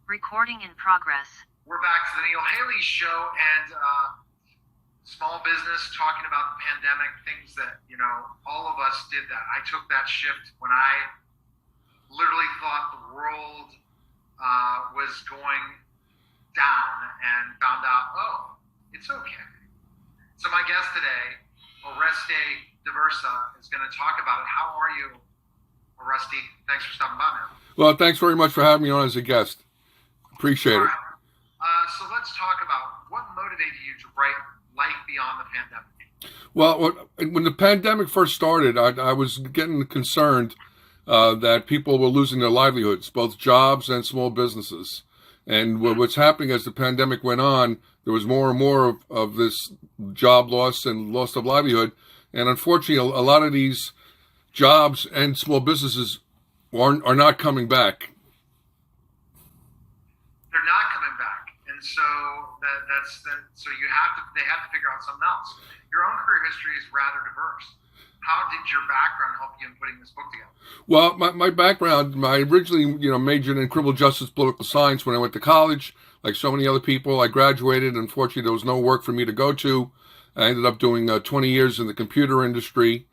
Recording in progress. We're back to the Neil Haley Show and small business, talking about the pandemic, things that, all of us did that. I took that shift when I literally thought the world was going down and found out, oh, it's okay. So my guest today, Oreste DAversa, is going to talk about it. How are you, Oreste? Thanks for stopping by, man. Well, thanks very much for having me on as a guest. Appreciate it. So let's talk about what motivated you to write Life Beyond the Pandemic. Well, when the pandemic first started, I was getting concerned that people were losing their livelihoods, both jobs and small businesses. And what's happening as the pandemic went on, there was more and more of this job loss and loss of livelihood. And unfortunately, a lot of these jobs and small businesses are not coming back. They're not coming back, and so so they have to figure out something else. Your own career history is rather diverse. How did your background help you in putting this book together? Well, my background, I originally majored in criminal justice, political science when I went to college. Like so many other people, I graduated. Unfortunately, there was no work for me to go to. I ended up doing 20 years in the computer industry.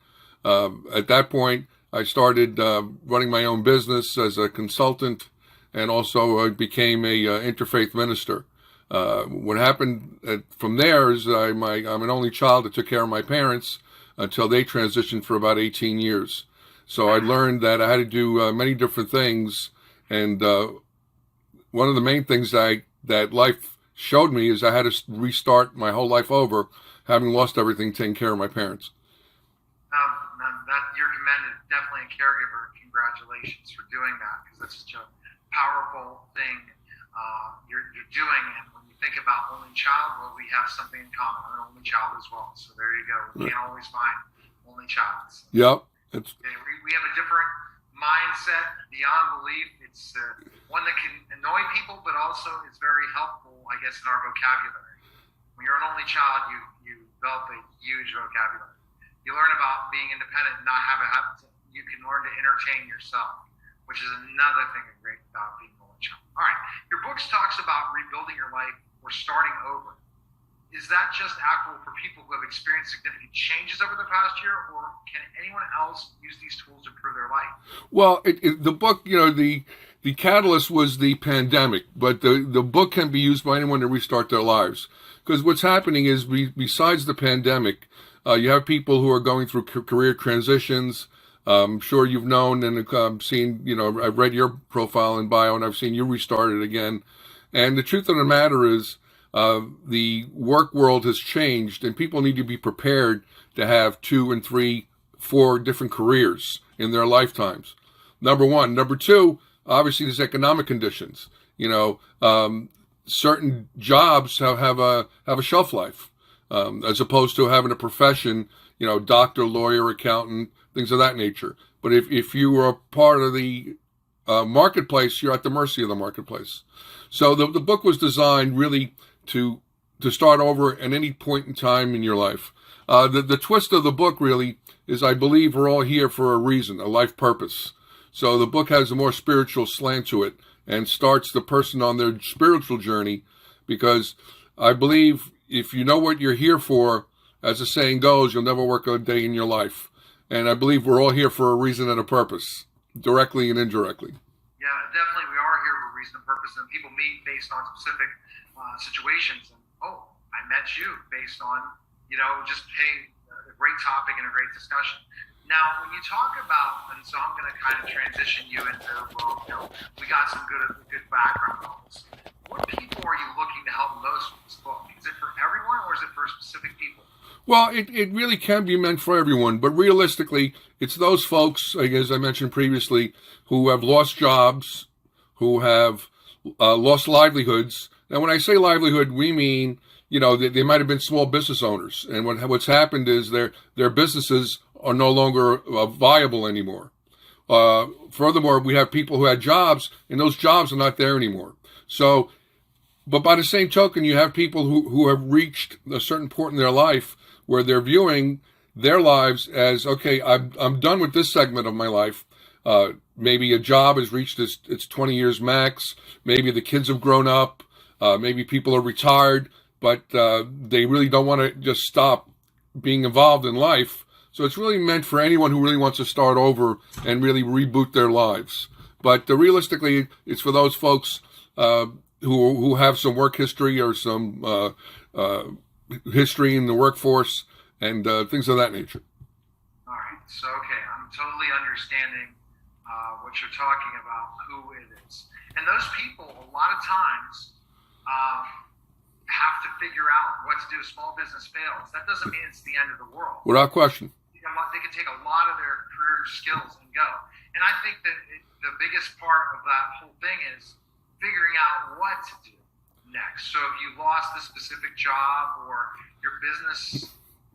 At that point, I started running my own business as a consultant, and also became a interfaith minister. What happened from there is I'm an only child that took care of my parents until they transitioned for about 18 years. So I learned that I had to do many different things, and one of the main things that life showed me is I had to restart my whole life over, having lost everything taking care of my parents. You're commended, definitely a caregiver. Congratulations for doing that, because that's such a powerful thing you're doing. And when you think about only child, well, we have something in common. I'm an only child as well, so there you go. We can't always find only child. So, yep. We have a different mindset beyond belief. It's one that can annoy people, but also is very helpful, I guess, in our vocabulary. When you're an only child, you develop a huge vocabulary. You learn about being independent and not you can learn to entertain yourself, which is another thing great about being an only child. All right, your book talks about rebuilding your life or starting over. Is that just applicable for people who have experienced significant changes over the past year, or can anyone else use these tools to improve their life? Well, the book, the catalyst was the pandemic, but the book can be used by anyone to restart their lives. Because what's happening is, besides the pandemic, you have people who are going through career transitions. I'm sure you've known and seen, I've read your profile and bio, and I've seen you restart it again. And the truth of the matter is, the work world has changed, and people need to be prepared to have 2 and 3, 4 different careers in their lifetimes. Number one. Number two, obviously, there's economic conditions. Certain jobs have a shelf life, as opposed to having a profession, doctor, lawyer, accountant, things of that nature. But if you are part of the marketplace, you're at the mercy of the marketplace. So the book was designed really to start over at any point in time in your life. The twist of the book really is, I believe we're all here for a reason, a life purpose. So the book has a more spiritual slant to it and starts the person on their spiritual journey, because I believe if you know what you're here for, as the saying goes, you'll never work a day in your life. And I believe we're all here for a reason and a purpose, directly and indirectly. Yeah, definitely we are here for a reason and purpose, and people meet based on specific situations. And, I met you based on, just, hey, a great topic and a great discussion. Now, when you talk about, and so I'm going to kind of transition you into, we got some good background on this. What people are you looking to help most with this book? Is it for everyone, or is it for specific people? Well, it really can be meant for everyone, but realistically, it's those folks, as I mentioned previously, who have lost jobs, who have lost livelihoods. Now, when I say livelihood, we mean, they might have been small business owners, and what's happened is their businesses are no longer viable anymore. Furthermore, we have people who had jobs, and those jobs are not there anymore. So, but by the same token, you have people who have reached a certain point in their life where they're viewing their lives as, okay, I'm done with this segment of my life. maybe a job has reached its 20 years max. Maybe the kids have grown up. Maybe people are retired, but they really don't want to just stop being involved in life. So it's really meant for anyone who really wants to start over and really reboot their lives. But realistically, it's for those folks who have some work history or some history in the workforce and things of that nature. All right. So, okay, I'm totally understanding what you're talking about, who it is. And those people, a lot of times, have to figure out what to do if small business fails. That doesn't mean it's the end of the world. Without question. They can take a lot of their career skills and go. And I think that the biggest part of that whole thing is figuring out what to do next. So if you lost a specific job or your business,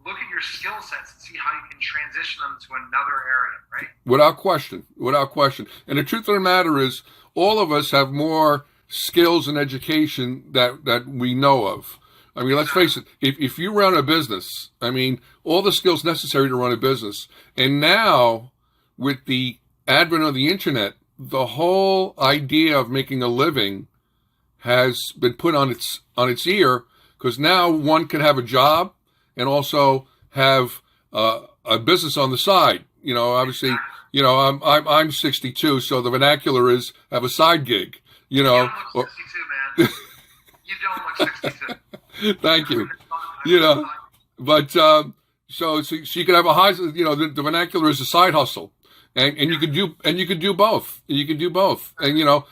look at your skill sets and see how you can transition them to another area, right? Without question. Without question. And the truth of the matter is, all of us have more skills and education that we know of. I mean, let's face it, if you run a business, I mean, all the skills necessary to run a business. And now, with the advent of the internet, the whole idea of making a living has been put on its ear, because now one can have a job and also have a business on the side. You know, obviously, you know, I'm 62, so the vernacular is have a side gig. You know, you don't look 62, man. You don't look 62. Thank you. You know, but so you could have a high. You know, the vernacular is a side hustle, and you can do both. You can do both, and you know,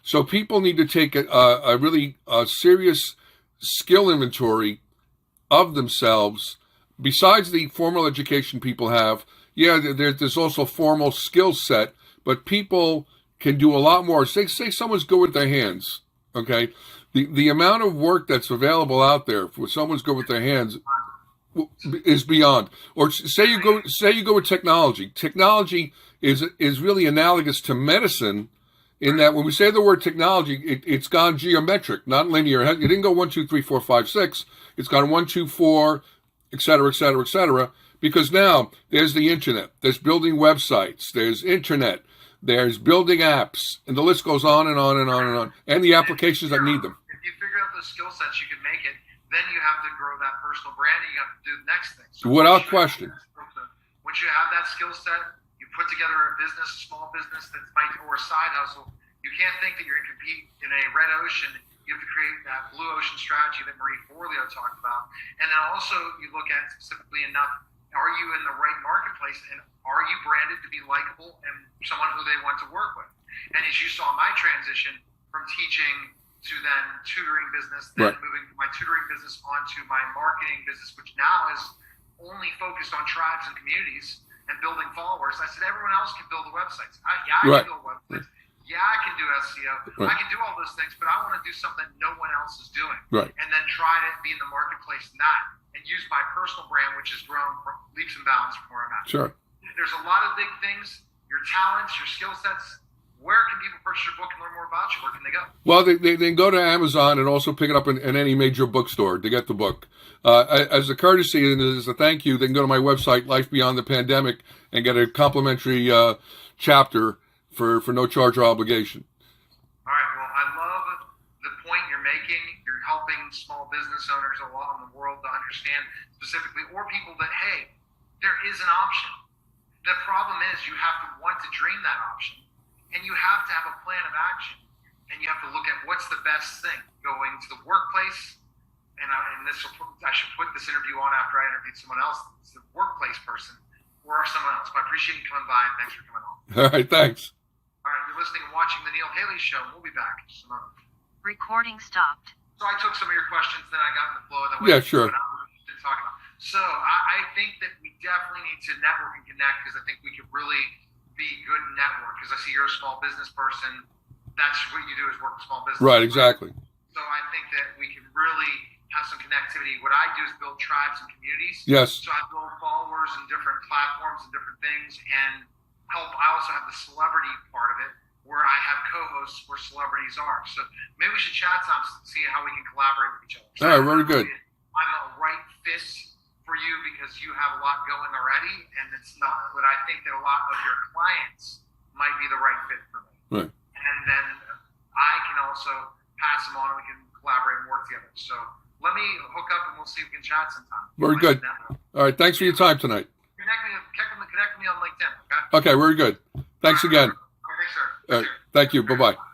so people need to take a really serious skill inventory of themselves. Besides the formal education people have, yeah, there's also formal skill set, but people can do a lot more. Say someone's good with their hands, okay? The amount of work that's available out there for someone's good with their hands is beyond. Or say you go with technology. Technology is really analogous to medicine, in that when we say the word technology, it's gone geometric, not linear. It didn't go 1, 2, 3, 4, 5, 6. It's gone 1, 2, 4, et cetera, et cetera, et cetera. Because now there's the internet. There's building websites. There's internet. There's building apps, and the list goes on and on and on and on, and the applications that need them. If you figure out the skill sets, you can make it. Then you have to grow that personal brand, and you have to do the next thing. So without question. Once you have that skill set, you put together a business, a small business or a side hustle. You can't think that you're going to compete in a red ocean. You have to create that blue ocean strategy that Marie Forleo talked about. And then also you look at specifically enough, are you in the right marketplace, and are you branded to be likable and someone who they want to work with? And as you saw my transition from teaching to then tutoring business, then moving my tutoring business onto my marketing business, which now is only focused on tribes and communities and building followers. I said, everyone else can build the websites. I can build websites. Yeah, I can do SEO. I can do all those things, but I want to do something no one else is doing. And then try to be in the marketplace in that, and use my personal brand, which has grown leaps and bounds from where I'm at. Sure. There's a lot of big things, your talents, your skill sets. Where can people purchase your book and learn more about you? Where can they go? Well, they can go to Amazon and also pick it up in any major bookstore to get the book. As a courtesy and as a thank you, they can go to my website, Life Beyond the Pandemic, and get a complimentary chapter for no charge or obligation. All right. Well, I love the point you're making. You're helping small business owners a lot in the world to understand specifically, or people that, hey, there is an option. The problem is you have to want to dream that option, and you have to have a plan of action, and you have to look at what's the best thing. Going to the workplace, and I should put this interview on after I interviewed someone else, it's the workplace person, or someone else. But I appreciate you coming by, and thanks for coming on. All right, thanks. All right, you're listening and watching The Neil Haley Show. We'll be back. Recording stopped. So I took some of your questions, then I got in the flow of that. Yeah, sure. Talking about. So I think that we definitely need to network and connect, because I think we could really be good network. Because I see you're a small business person. That's what you do, is work with small business. Right, exactly. So I think that we can really have some connectivity. What I do is build tribes and communities. Yes. So I build followers and different platforms and different things, and help. I also have the celebrity part of it, where I have co-hosts where celebrities are. So maybe we should chat some, see how we can collaborate with each other. So all right, very good. I'm a right fit for you because you have a lot going already, and it's not. But I think that a lot of your clients might be the right fit for me. Right. And then I can also pass them on and we can collaborate and work together. So let me hook up and we'll see if we can chat sometime. Very good. All right. Thanks for your time tonight. Connect with me on LinkedIn, okay? Okay. Very good. Thanks again. Okay, sure. All right. Thank you. Bye-bye.